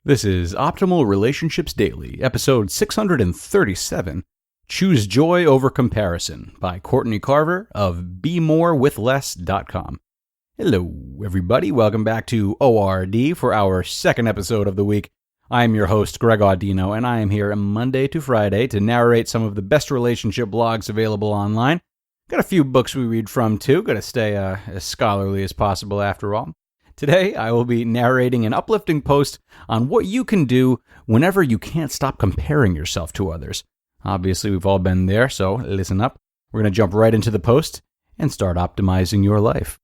This is Optimal Relationships Daily, episode 637, Choose Joy Over Comparison by Courtney Carver of BeMoreWithLess.com. Hello, everybody. Welcome back to ORD for our second episode of the week. I am your host, Greg Audino, and I am here Monday to Friday to narrate some of the best relationship blogs available online. Got a few books we read from, too. Got to stay as scholarly as possible, after all. Today, I will be narrating an uplifting post on what you can do whenever you can't stop comparing yourself to others. Obviously, we've all been there, so listen up. We're going to jump right into the post and start optimizing your life.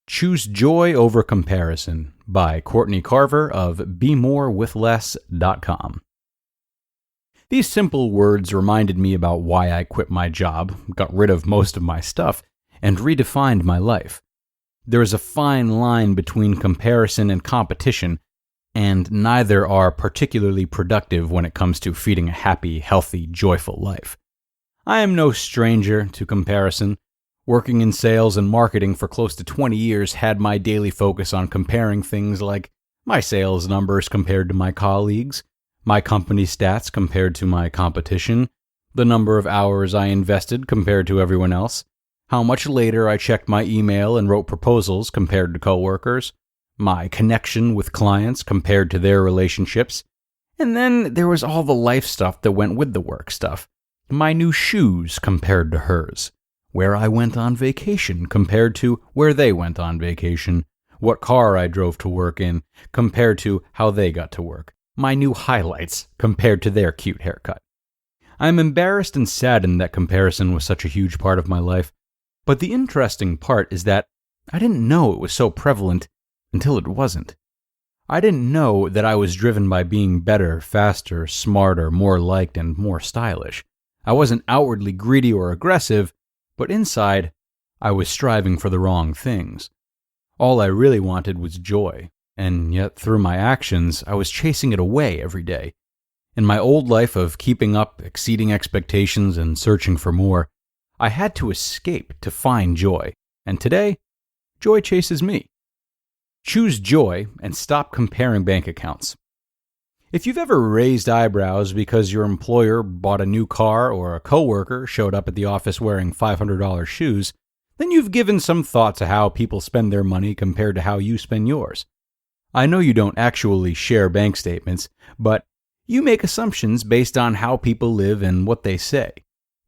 Choose Joy Over Comparison by Courtney Carver of BeMoreWithLess.com. These simple words reminded me about why I quit my job, got rid of most of my stuff, and redefined my life. There is a fine line between comparison and competition, and neither are particularly productive when it comes to feeding a happy, healthy, joyful life. I am no stranger to comparison. Working in sales and marketing for close to 20 years had my daily focus on comparing things like my sales numbers compared to my colleagues, my company stats compared to my competition, the number of hours I invested compared to everyone else, how much later I checked my email and wrote proposals compared to coworkers, my connection with clients compared to their relationships, and then there was all the life stuff that went with the work stuff. My new shoes compared to hers, where I went on vacation compared to where they went on vacation, what car I drove to work in compared to how they got to work, my new highlights compared to their cute haircut. I'm embarrassed and saddened that comparison was such a huge part of my life. But the interesting part is that I didn't know it was so prevalent until it wasn't. I didn't know that I was driven by being better, faster, smarter, more liked, and more stylish. I wasn't outwardly greedy or aggressive, but inside, I was striving for the wrong things. All I really wanted was joy, and yet through my actions, I was chasing it away every day. In my old life of keeping up, exceeding expectations, and searching for more, I had to escape to find joy, and today, joy chases me. Choose joy and stop comparing bank accounts. If you've ever raised eyebrows because your employer bought a new car or a coworker showed up at the office wearing $500 shoes, then you've given some thought to how people spend their money compared to how you spend yours. I know you don't actually share bank statements, but you make assumptions based on how people live and what they say.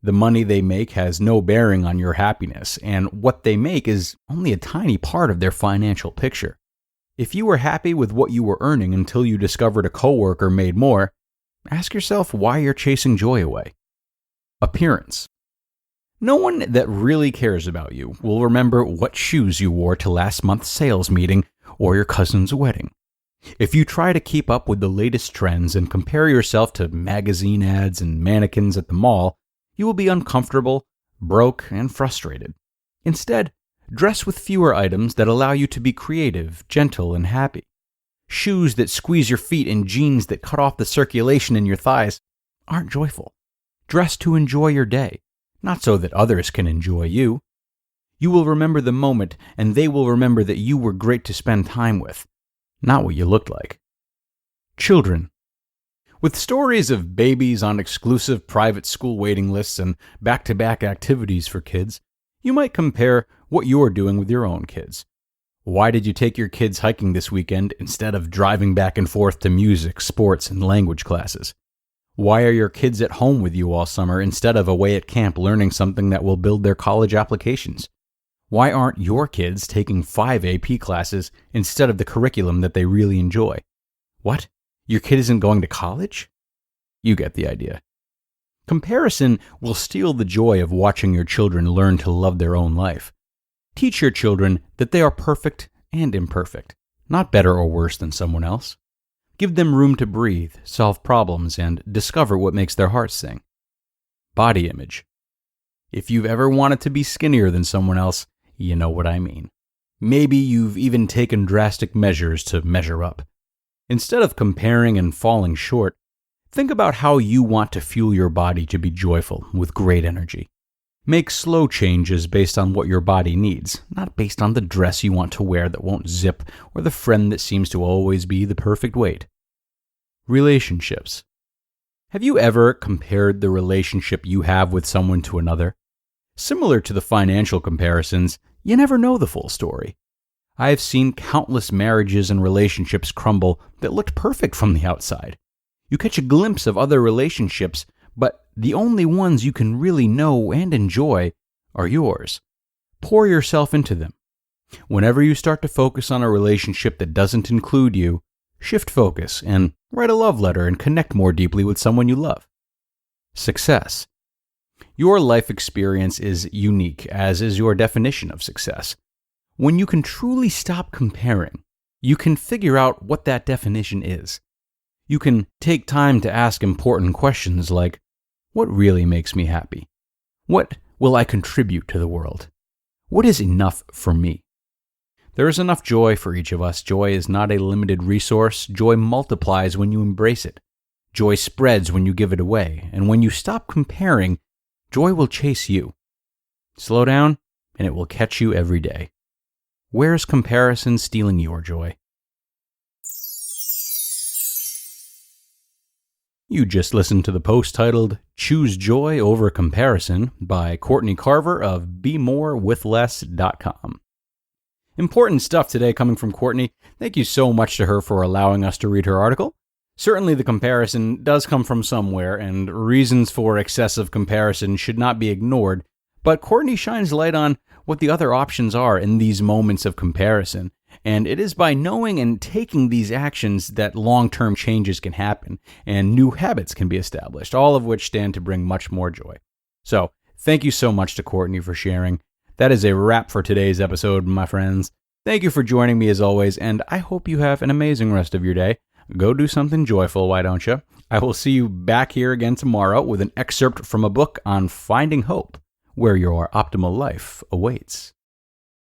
The money they make has no bearing on your happiness, and what they make is only a tiny part of their financial picture. If you were happy with what you were earning until you discovered a coworker made more, ask yourself why you're chasing joy away. Appearance. No one that really cares about you will remember what shoes you wore to last month's sales meeting or your cousin's wedding. If you try to keep up with the latest trends and compare yourself to magazine ads and mannequins at the mall, you will be uncomfortable, broke, and frustrated. Instead, dress with fewer items that allow you to be creative, gentle, and happy. Shoes that squeeze your feet and jeans that cut off the circulation in your thighs aren't joyful. Dress to enjoy your day, not so that others can enjoy you. You will remember the moment, and they will remember that you were great to spend time with, not what you looked like. Children. With stories of babies on exclusive private school waiting lists and back-to-back activities for kids, you might compare what you're doing with your own kids. Why did you take your kids hiking this weekend instead of driving back and forth to music, sports, and language classes? Why are your kids at home with you all summer instead of away at camp learning something that will build their college applications? Why aren't your kids taking 5 AP classes instead of the curriculum that they really enjoy? What? Your kid isn't going to college? You get the idea. Comparison will steal the joy of watching your children learn to love their own life. Teach your children that they are perfect and imperfect, not better or worse than someone else. Give them room to breathe, solve problems, and discover what makes their hearts sing. Body image. If you've ever wanted to be skinnier than someone else, you know what I mean. Maybe you've even taken drastic measures to measure up. Instead of comparing and falling short, think about how you want to fuel your body to be joyful with great energy. Make slow changes based on what your body needs, not based on the dress you want to wear that won't zip or the friend that seems to always be the perfect weight. Relationships. Have you ever compared the relationship you have with someone to another? Similar to the financial comparisons, you never know the full story. I have seen countless marriages and relationships crumble that looked perfect from the outside. You catch a glimpse of other relationships, but the only ones you can really know and enjoy are yours. Pour yourself into them. Whenever you start to focus on a relationship that doesn't include you, shift focus and write a love letter and connect more deeply with someone you love. Success. Your life experience is unique, as is your definition of success. When you can truly stop comparing, you can figure out what that definition is. You can take time to ask important questions like, what really makes me happy? What will I contribute to the world? What is enough for me? There is enough joy for each of us. Joy is not a limited resource. Joy multiplies when you embrace it. Joy spreads when you give it away. And when you stop comparing, joy will chase you. Slow down, and it will catch you every day. Where's comparison stealing your joy? You just listened to the post titled Choose Joy Over Comparison by Courtney Carver of BeMoreWithLess.com. Important stuff today coming from Courtney. Thank you so much to her for allowing us to read her article. Certainly the comparison does come from somewhere, and reasons for excessive comparison should not be ignored, but Courtney shines light on what the other options are in these moments of comparison. And it is by knowing and taking these actions that long-term changes can happen and new habits can be established, all of which stand to bring much more joy. So, thank you so much to Courtney for sharing. That is a wrap for today's episode, my friends. Thank you for joining me as always, and I hope you have an amazing rest of your day. Go do something joyful, why don't you? I will see you back here again tomorrow with an excerpt from a book on finding hope, where your optimal life awaits.